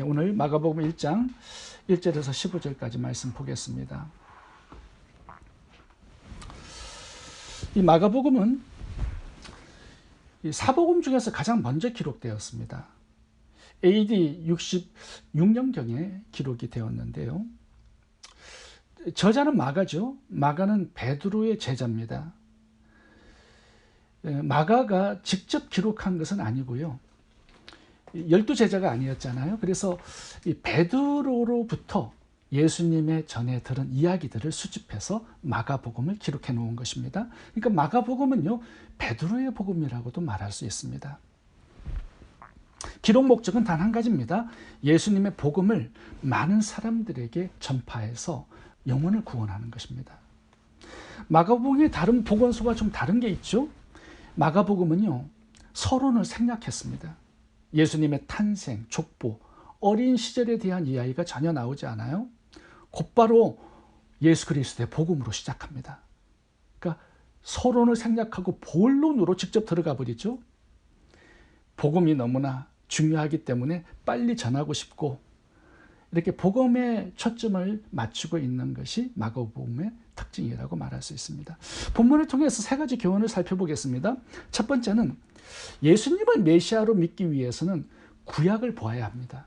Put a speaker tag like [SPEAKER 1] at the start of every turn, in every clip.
[SPEAKER 1] 오늘 마가복음 1장 1절에서 15절까지 말씀 보겠습니다. 이 마가복음은 이 사복음 중에서 가장 먼저 기록되었습니다. AD 66년경에 기록이 되었는데요. 저자는 마가죠. 마가는 베드로의 제자입니다. 마가가 직접 기록한 것은 아니고요. 12제자가 아니었잖아요. 그래서 이 베드로로부터 예수님의 전에 들은 이야기들을 수집해서 마가복음을 기록해 놓은 것입니다. 그러니까 마가복음은요, 베드로의 복음이라고도 말할 수 있습니다. 기록 목적은 단 한 가지입니다. 예수님의 복음을 많은 사람들에게 전파해서 영혼을 구원하는 것입니다. 마가복음의 다른 복음서와 좀 다른 게 있죠. 마가복음은요, 서론을 생략했습니다. 예수님의 탄생, 족보, 어린 시절에 대한 이야기가 전혀 나오지 않아요. 곧바로 예수 그리스도의 복음으로 시작합니다. 그러니까 서론을 생략하고 본론으로 직접 들어가 버리죠. 복음이 너무나 중요하기 때문에 빨리 전하고 싶고, 이렇게 복음에 초점을 맞추고 있는 것이 마가복음의 특징이라고 말할 수 있습니다. 본문을 통해서 세 가지 교훈을 살펴보겠습니다. 첫 번째는 예수님을 메시아로 믿기 위해서는 구약을 보아야 합니다.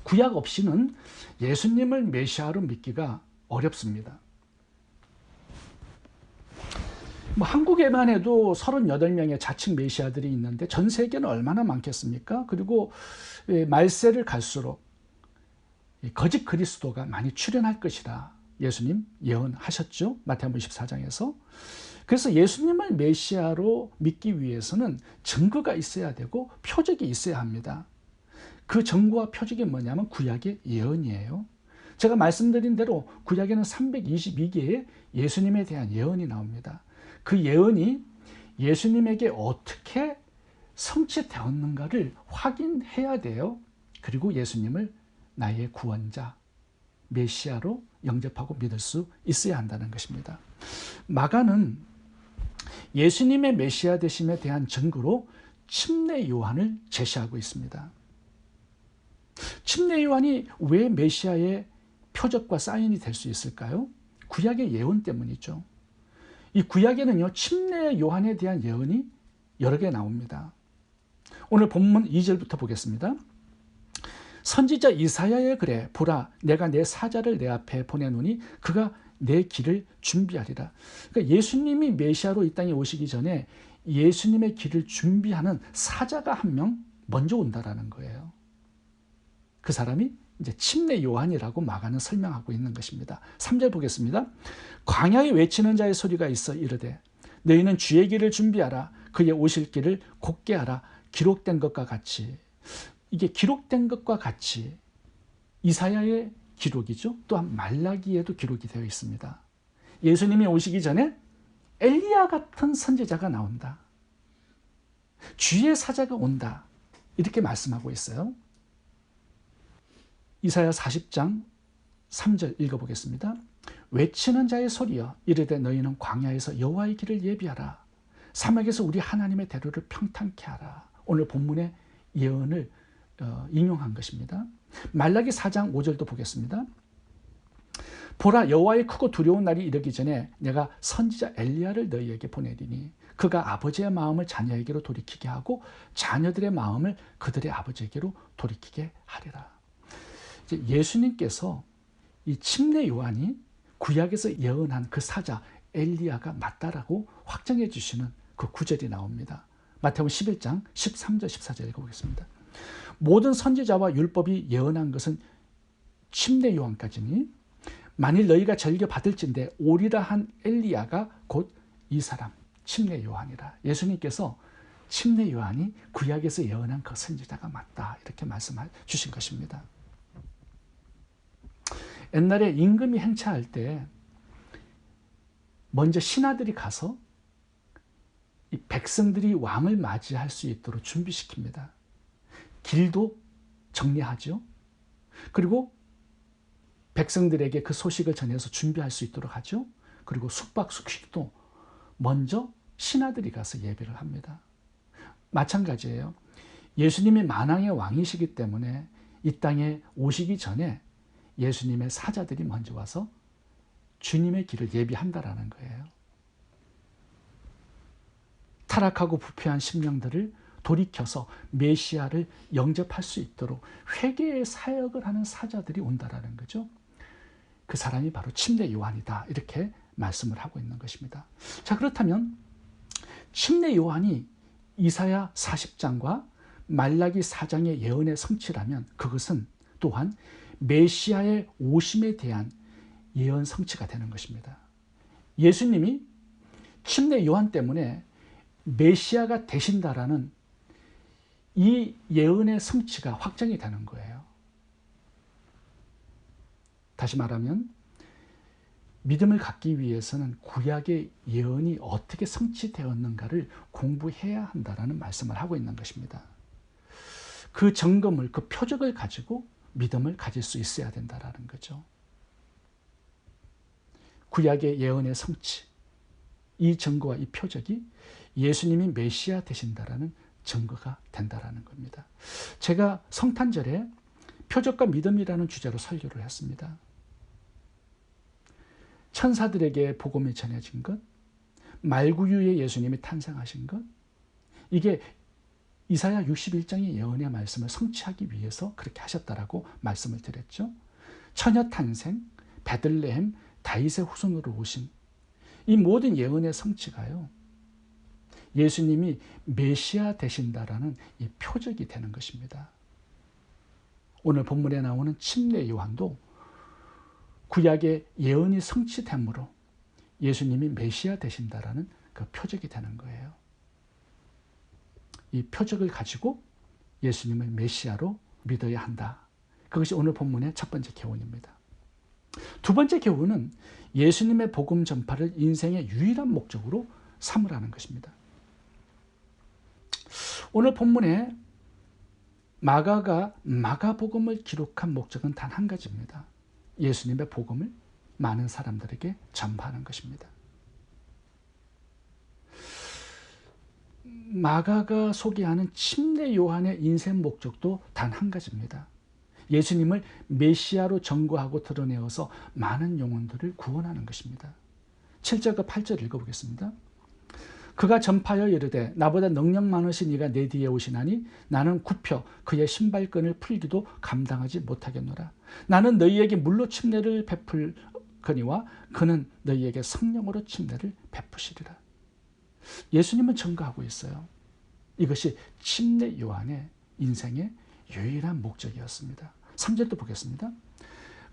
[SPEAKER 1] 구약 없이는 예수님을 메시아로 믿기가 어렵습니다. 한국에만 해도 38명의 자칭 메시아들이 있는데 전 세계는 얼마나 많겠습니까? 그리고 말세를 갈수록 거짓 그리스도가 많이 출현할 것이라 예수님 예언하셨죠. 마태복음 24장에서. 그래서 예수님을 메시아로 믿기 위해서는 증거가 있어야 되고 표적이 있어야 합니다. 그 증거와 표적이 뭐냐면 구약의 예언이에요. 제가 말씀드린 대로 구약에는 322개의 예수님에 대한 예언이 나옵니다. 그 예언이 예수님에게 어떻게 성취되었는가를 확인해야 돼요. 그리고 예수님을 나의 구원자, 메시아로 영접하고 믿을 수 있어야 한다는 것입니다. 마가는 예수님의 메시아 되심에 대한 증거로 침례 요한을 제시하고 있습니다. 침례 요한이 왜 메시아의 표적과 사인이 될 수 있을까요? 구약의 예언 때문이죠. 이 구약에는요, 침례 요한에 대한 예언이 여러 개 나옵니다. 오늘 본문 2절부터 보겠습니다. 선지자 이사야의 글에 보라, 내가 내 사자를 내 앞에 보내노니 그가 내 길을 준비하리라. 그러니까 예수님이 메시아로 이 땅에 오시기 전에 예수님의 길을 준비하는 사자가 한 명 먼저 온다라는 거예요. 그 사람이 이제 침례 요한이라고 마가는 설명하고 있는 것입니다. 3절 보겠습니다. 광야에 외치는 자의 소리가 있어 이르되 너희는 주의 길을 준비하라. 그의 오실 길을 곧게 하라. 기록된 것과 같이. 이게 기록된 것과 같이 이사야의 기록이죠. 또한 말라기에도 기록이 되어 있습니다. 예수님이 오시기 전에 엘리야 같은 선지자가 나온다. 주의 사자가 온다. 이렇게 말씀하고 있어요. 이사야 40장 3절 읽어보겠습니다. 외치는 자의 소리여 이르되 너희는 광야에서 여호와의 길을 예비하라. 사막에서 우리 하나님의 대로를 평탄케 하라. 오늘 본문의 예언을 인용한 것입니다. 말라기 4장 5절도 보겠습니다. 보라, 여호와의 크고 두려운 날이 이르기 전에 내가 선지자 엘리야를 너희에게 보내리니 그가 아버지의 마음을 자녀에게로 돌이키게 하고 자녀들의 마음을 그들의 아버지에게로 돌이키게 하리라. 이제 예수님께서 이 침례 요한이 구약에서 예언한 그 사자 엘리야가 맞다라고 확정해 주시는 그 구절이 나옵니다. 마태복음 11장 13절 14절 읽어보겠습니다. 모든 선지자와 율법이 예언한 것은 침례 요한까지니 만일 너희가 즐겨 받을진대 오리라 한 엘리야가 곧 이 사람 침례 요한이라. 예수님께서 침례 요한이 구약에서 예언한 그 선지자가 맞다 이렇게 말씀해 주신 것입니다. 옛날에 임금이 행차할 때 먼저 신하들이 가서 이 백성들이 왕을 맞이할 수 있도록 준비시킵니다. 길도 정리하죠. 그리고 백성들에게 그 소식을 전해서 준비할 수 있도록 하죠. 그리고 숙박 숙식도 먼저 신하들이 가서 예배를 합니다. 마찬가지예요. 예수님이 만왕의 왕이시기 때문에 이 땅에 오시기 전에 예수님의 사자들이 먼저 와서 주님의 길을 예비한다라는 거예요. 타락하고 부패한 심령들을 돌이켜서 메시아를 영접할 수 있도록 회개의 사역을 하는 사자들이 온다라는 거죠. 그 사람이 바로 침례 요한이다, 이렇게 말씀을 하고 있는 것입니다. 자, 그렇다면 침례 요한이 이사야 40장과 말라기 4장의 예언의 성취라면 그것은 또한 메시아의 오심에 대한 예언 성취가 되는 것입니다. 예수님이 침례 요한 때문에 메시아가 되신다라는 이 예언의 성취가 확정이 되는 거예요. 다시 말하면 믿음을 갖기 위해서는 구약의 예언이 어떻게 성취되었는가를 공부해야 한다라는 말씀을 하고 있는 것입니다. 그 점검을, 그 표적을 가지고 믿음을 가질 수 있어야 된다라는 거죠. 구약의 예언의 성취, 이 증거와 이 표적이 예수님이 메시아 되신다라는 증거가 된다라는 겁니다. 제가 성탄절에 표적과 믿음이라는 주제로 설교를 했습니다. 천사들에게 복음이 전해진 것, 말구유의 예수님이 탄생하신 것, 이게 이사야 61장의 예언의 말씀을 성취하기 위해서 그렇게 하셨다라고 말씀을 드렸죠. 처녀 탄생, 베들레헴, 다윗의 후손으로 오신 이 모든 예언의 성취가요, 예수님이 메시아 되신다라는 이 표적이 되는 것입니다. 오늘 본문에 나오는 침례 요한도 구약의 예언이 성취됨으로 예수님이 메시아 되신다라는 그 표적이 되는 거예요. 이 표적을 가지고 예수님을 메시아로 믿어야 한다. 그것이 오늘 본문의 첫 번째 교훈입니다. 두 번째 교훈은 예수님의 복음 전파를 인생의 유일한 목적으로 삼으라는 것입니다. 오늘 본문에 마가가 마가복음을 기록한 목적은 단 한 가지입니다. 예수님의 복음을 많은 사람들에게 전파하는 것입니다. 마가가 소개하는 침례 요한의 인생 목적도 단 한 가지입니다. 예수님을 메시아로 전거하고 드러내어서 많은 영혼들을 구원하는 것입니다. 7절과 8절 읽어보겠습니다. 그가 전파하여 이르되 나보다 능력 많으신 이가 내 뒤에 오시나니 나는 굽혀 그의 신발끈을 풀기도 감당하지 못하겠노라. 나는 너희에게 물로 침례를 베풀거니와 그는 너희에게 성령으로 침례를 베푸시리라. 예수님은 전거하고 있어요. 이것이 침례 요한의 인생의 유일한 목적이었습니다. 3절도 보겠습니다.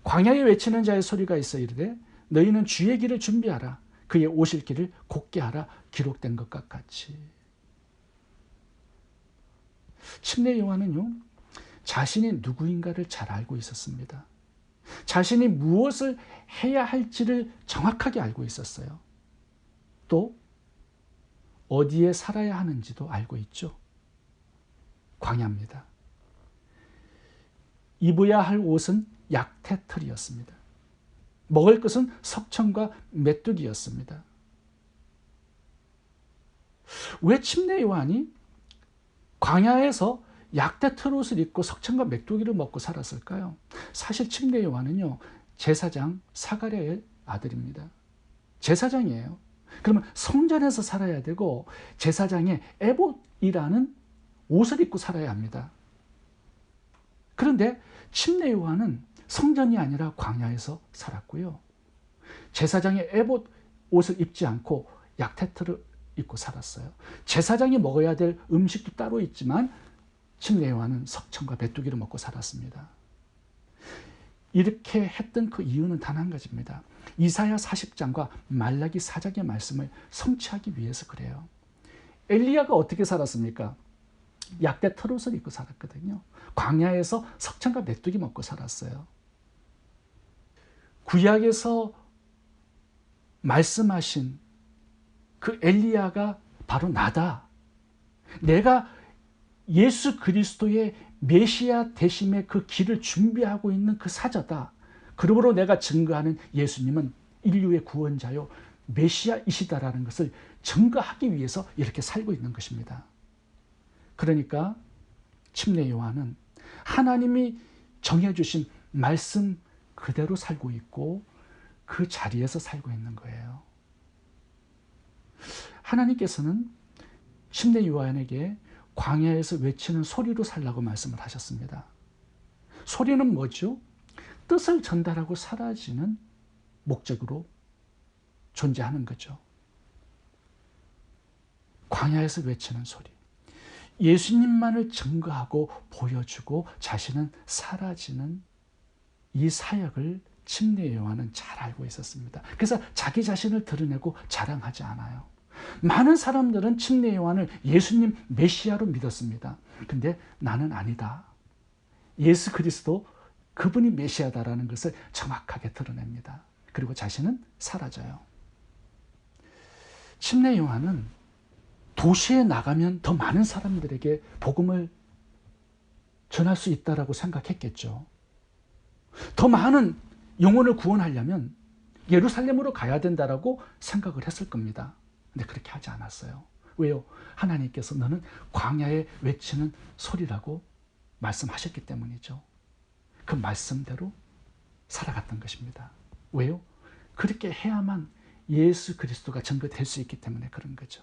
[SPEAKER 1] 광야에 외치는 자의 소리가 있어 이르되 너희는 주의 길을 준비하라. 그의 오실 길을 곧게 하라. 기록된 것과 같이. 침례 요한은요, 자신이 누구인가를 잘 알고 있었습니다. 자신이 무엇을 해야 할지를 정확하게 알고 있었어요. 또 어디에 살아야 하는지도 알고 있죠. 광야입니다. 입어야 할 옷은 약태털이었습니다. 먹을 것은 석청과 메뚜기였습니다. 왜 침례 요한이 광야에서 약태털 옷을 입고 석청과 메뚜기를 먹고 살았을까요? 사실 침례 요한은요, 제사장 사가랴의 아들입니다. 제사장이에요. 그러면 성전에서 살아야 되고 제사장의 에봇이라는 옷을 입고 살아야 합니다. 그런데 침례 요한은 성전이 아니라 광야에서 살았고요. 제사장의 에봇 옷을 입지 않고 약태털을 입고 살았어요. 제사장이 먹어야 될 음식도 따로 있지만 침례 요한은 석청과 메뚜기를 먹고 살았습니다. 이렇게 했던 그 이유는 단 한 가지입니다. 이사야 40장과 말라기 4장의 말씀을 성취하기 위해서 그래요. 엘리야가 어떻게 살았습니까? 약태털 옷을 입고 살았거든요. 광야에서 석청과 메뚜기 먹고 살았어요. 구약에서 말씀하신 그 엘리야가 바로 나다. 내가 예수 그리스도의 메시아 되심의 그 길을 준비하고 있는 그 사자다. 그러므로 내가 증거하는 예수님은 인류의 구원자요 메시아이시다라는 것을 증거하기 위해서 이렇게 살고 있는 것입니다. 그러니까 침례 요한은 하나님이 정해주신 말씀 그대로 살고 있고 그 자리에서 살고 있는 거예요. 하나님께서는 침례 요한에게 광야에서 외치는 소리로 살라고 말씀을 하셨습니다. 소리는 뭐죠? 뜻을 전달하고 사라지는 목적으로 존재하는 거죠. 광야에서 외치는 소리. 예수님만을 증거하고 보여주고 자신은 사라지는 이 사역을 침례 요한은 잘 알고 있었습니다. 그래서 자기 자신을 드러내고 자랑하지 않아요. 많은 사람들은 침례 요한을 예수님 메시아로 믿었습니다. 근데 나는 아니다. 예수 그리스도 그분이 메시아다라는 것을 정확하게 드러냅니다. 그리고 자신은 사라져요. 침례 요한은 도시에 나가면 더 많은 사람들에게 복음을 전할 수 있다라고 생각했겠죠. 더 많은 영혼을 구원하려면 예루살렘으로 가야 된다라고 생각을 했을 겁니다. 근데 그렇게 하지 않았어요. 왜요? 하나님께서 너는 광야에 외치는 소리라고 말씀하셨기 때문이죠. 그 말씀대로 살아갔던 것입니다. 왜요? 그렇게 해야만 예수 그리스도가 증거될 수 있기 때문에 그런 거죠.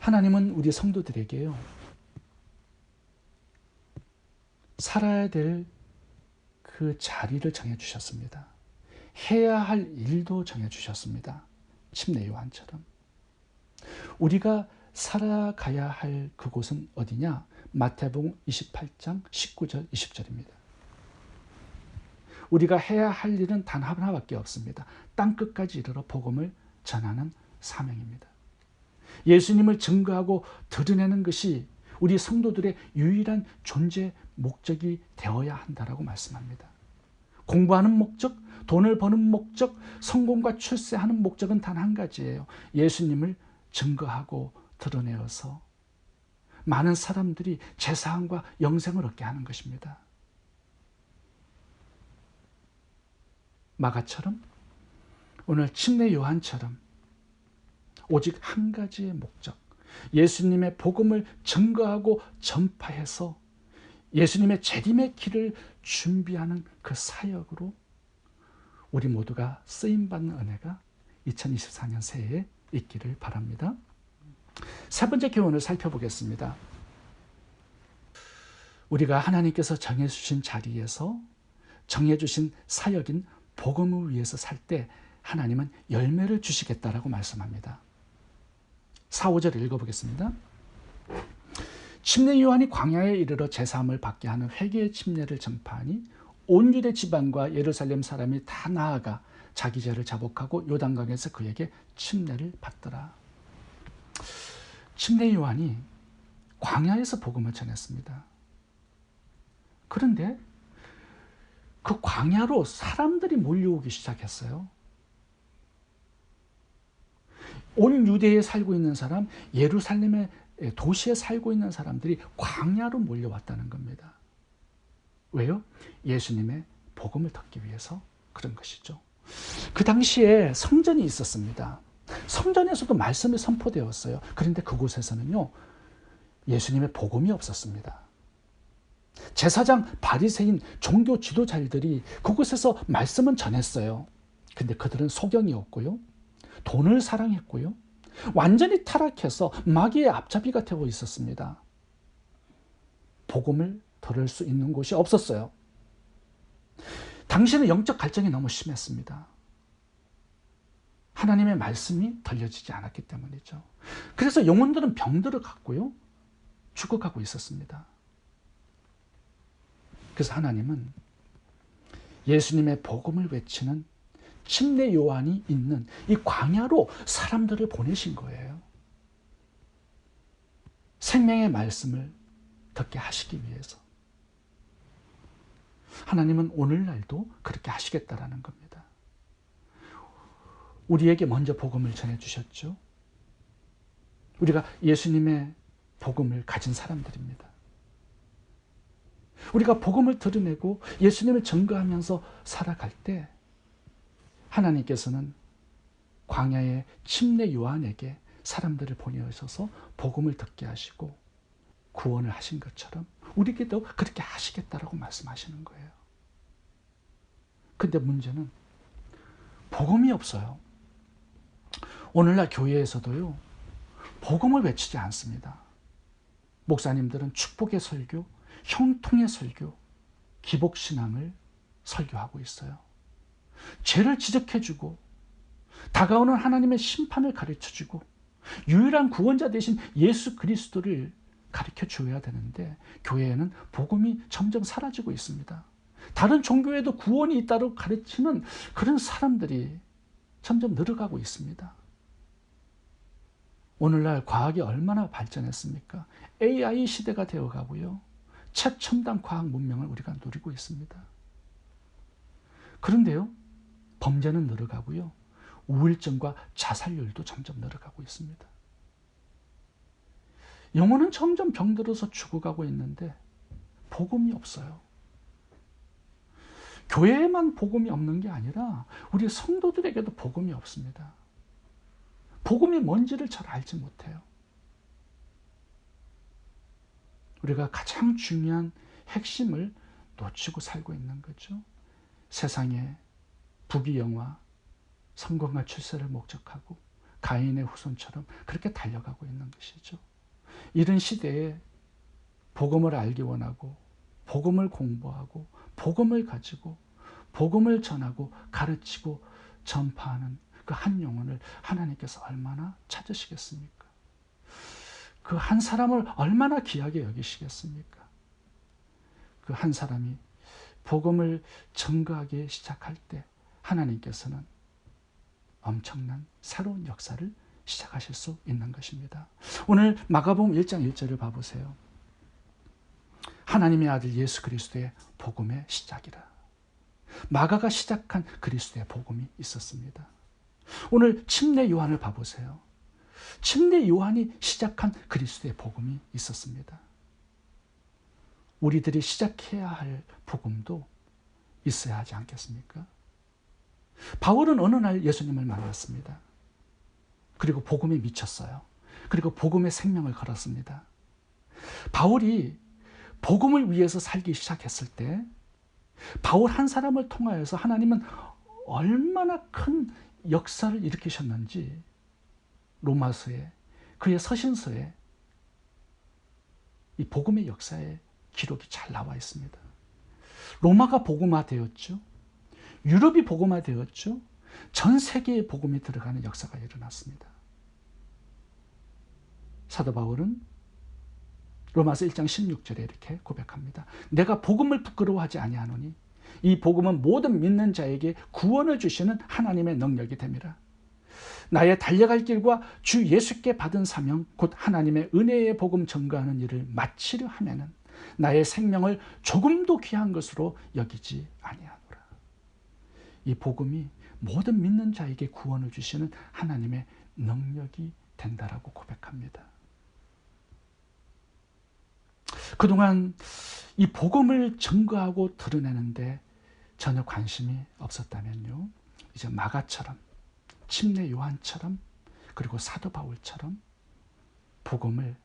[SPEAKER 1] 하나님은 우리 성도들에게요, 살아야 될 그 자리를 정해주셨습니다. 해야 할 일도 정해주셨습니다. 침례 요한처럼. 우리가 살아가야 할 그곳은 어디냐? 마태복음 28장 19절 20절입니다. 우리가 해야 할 일은 단 하나밖에 없습니다. 땅끝까지 이르러 복음을 전하는 사명입니다. 예수님을 증거하고 드러내는 것이 우리 성도들의 유일한 존재 목적이 되어야 한다라고 말씀합니다. 공부하는 목적, 돈을 버는 목적, 성공과 출세하는 목적은 단 한 가지예요. 예수님을 증거하고 드러내어서 많은 사람들이 제사함과 영생을 얻게 하는 것입니다. 마가처럼, 오늘 침례 요한처럼 오직 한 가지의 목적, 예수님의 복음을 증거하고 전파해서 예수님의 재림의 길을 준비하는 그 사역으로 우리 모두가 쓰임받는 은혜가 2024년 새해에 있기를 바랍니다. 세 번째 교훈을 살펴보겠습니다. 우리가 하나님께서 정해주신 자리에서 정해주신 사역인 복음을 위해서 살 때 하나님은 열매를 주시겠다라고 말씀합니다. 4, 5절 읽어보겠습니다. 침례 요한이 광야에 이르러 제사함을 받게 하는 회개의 침례를 전파하니 온 유대 지방과 예루살렘 사람이 다 나아가 자기 죄를 자복하고 요단강에서 그에게 침례를 받더라. 침례 요한이 광야에서 복음을 전했습니다. 그런데 그 광야로 사람들이 몰려오기 시작했어요. 온 유대에 살고 있는 사람, 예루살렘의 도시에 살고 있는 사람들이 광야로 몰려왔다는 겁니다. 왜요? 예수님의 복음을 듣기 위해서 그런 것이죠. 그 당시에 성전이 있었습니다. 성전에서도 말씀이 선포되었어요. 그런데 그곳에서는요, 예수님의 복음이 없었습니다. 제사장, 바리새인, 종교 지도자들이 그곳에서 말씀은 전했어요. 근데 그들은 소경이었고요, 돈을 사랑했고요, 완전히 타락해서 마귀의 앞잡이가 되고 있었습니다. 복음을 들을 수 있는 곳이 없었어요. 당시에는 영적 갈증이 너무 심했습니다. 하나님의 말씀이 들려지지 않았기 때문이죠. 그래서 영혼들은 병들어 갔고요, 죽어가고 있었습니다. 그래서 하나님은 예수님의 복음을 외치는 침례 요한이 있는 이 광야로 사람들을 보내신 거예요. 생명의 말씀을 듣게 하시기 위해서. 하나님은 오늘날도 그렇게 하시겠다라는 겁니다. 우리에게 먼저 복음을 전해주셨죠. 우리가 예수님의 복음을 가진 사람들입니다. 우리가 복음을 드러내고 예수님을 증거하면서 살아갈 때 하나님께서는 광야의 침례 요한에게 사람들을 보내셔서 복음을 듣게 하시고 구원을 하신 것처럼 우리에게도 그렇게 하시겠다라고 말씀하시는 거예요. 근데 문제는 복음이 없어요. 오늘날 교회에서도요, 복음을 외치지 않습니다. 목사님들은 축복의 설교, 형통의 설교, 기복신앙을 설교하고 있어요. 죄를 지적해주고 다가오는 하나님의 심판을 가르쳐주고 유일한 구원자 되신 예수 그리스도를 가르쳐줘야 되는데 교회에는 복음이 점점 사라지고 있습니다. 다른 종교에도 구원이 있다고 가르치는 그런 사람들이 점점 늘어가고 있습니다. 오늘날 과학이 얼마나 발전했습니까? AI 시대가 되어가고요. 최첨단 과학 문명을 우리가 누리고 있습니다. 그런데요, 범죄는 늘어가고요. 우울증과 자살률도 점점 늘어가고 있습니다. 영혼은 점점 병들어서 죽어가고 있는데 복음이 없어요. 교회에만 복음이 없는 게 아니라 우리 성도들에게도 복음이 없습니다. 복음이 뭔지를 잘 알지 못해요. 우리가 가장 중요한 핵심을 놓치고 살고 있는 거죠. 세상의 부귀영화, 성공과 출세를 목적하고 가인의 후손처럼 그렇게 달려가고 있는 것이죠. 이런 시대에 복음을 알기 원하고 복음을 공부하고 복음을 가지고 복음을 전하고 가르치고 전파하는 그 한 영혼을 하나님께서 얼마나 찾으시겠습니까? 그 한 사람을 얼마나 귀하게 여기시겠습니까? 그 한 사람이 복음을 전거하기 시작할 때 하나님께서는 엄청난 새로운 역사를 시작하실 수 있는 것입니다. 오늘 마가복음 1장 1절을 봐보세요. 하나님의 아들 예수 그리스도의 복음의 시작이라. 마가가 시작한 그리스도의 복음이 있었습니다. 오늘 침례 요한을 봐보세요. 침례 요한이 시작한 그리스도의 복음이 있었습니다. 우리들이 시작해야 할 복음도 있어야 하지 않겠습니까? 바울은 어느 날 예수님을 만났습니다. 그리고 복음에 미쳤어요. 그리고 복음의 생명을 걸었습니다. 바울이 복음을 위해서 살기 시작했을 때 바울 한 사람을 통하여서 하나님은 얼마나 큰 역사를 일으키셨는지 로마서에, 그의 서신서에 이 복음의 역사의 기록이 잘 나와 있습니다. 로마가 복음화되었죠. 유럽이 복음화되었죠. 전 세계에 복음이 들어가는 역사가 일어났습니다. 사도 바울은 로마서 1장 16절에 이렇게 고백합니다. 내가 복음을 부끄러워하지 아니하노니 이 복음은 모든 믿는 자에게 구원을 주시는 하나님의 능력이 됨이라. 나의 달려갈 길과 주 예수께 받은 사명 곧 하나님의 은혜의 복음 전가하는 일을 마치려 하면은 나의 생명을 조금도 귀한 것으로 여기지 아니하노라. 이 복음이 모든 믿는 자에게 구원을 주시는 하나님의 능력이 된다라고 고백합니다. 그동안 이 복음을 증거하고 드러내는데 전혀 관심이 없었다면요, 이제 마가처럼, 침례 요한처럼, 그리고 사도 바울처럼 복음을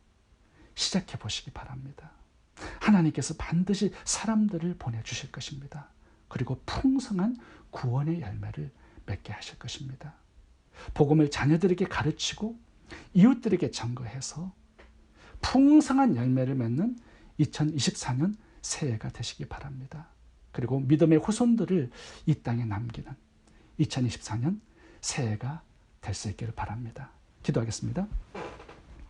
[SPEAKER 1] 시작해 보시기 바랍니다. 하나님께서 반드시 사람들을 보내주실 것입니다. 그리고 풍성한 구원의 열매를 맺게 하실 것입니다. 복음을 자녀들에게 가르치고 이웃들에게 전거해서 풍성한 열매를 맺는 2024년 새해가 되시기 바랍니다. 그리고 믿음의 후손들을 이 땅에 남기는 2024년 새해가 될 수 있기를 바랍니다. 기도하겠습니다.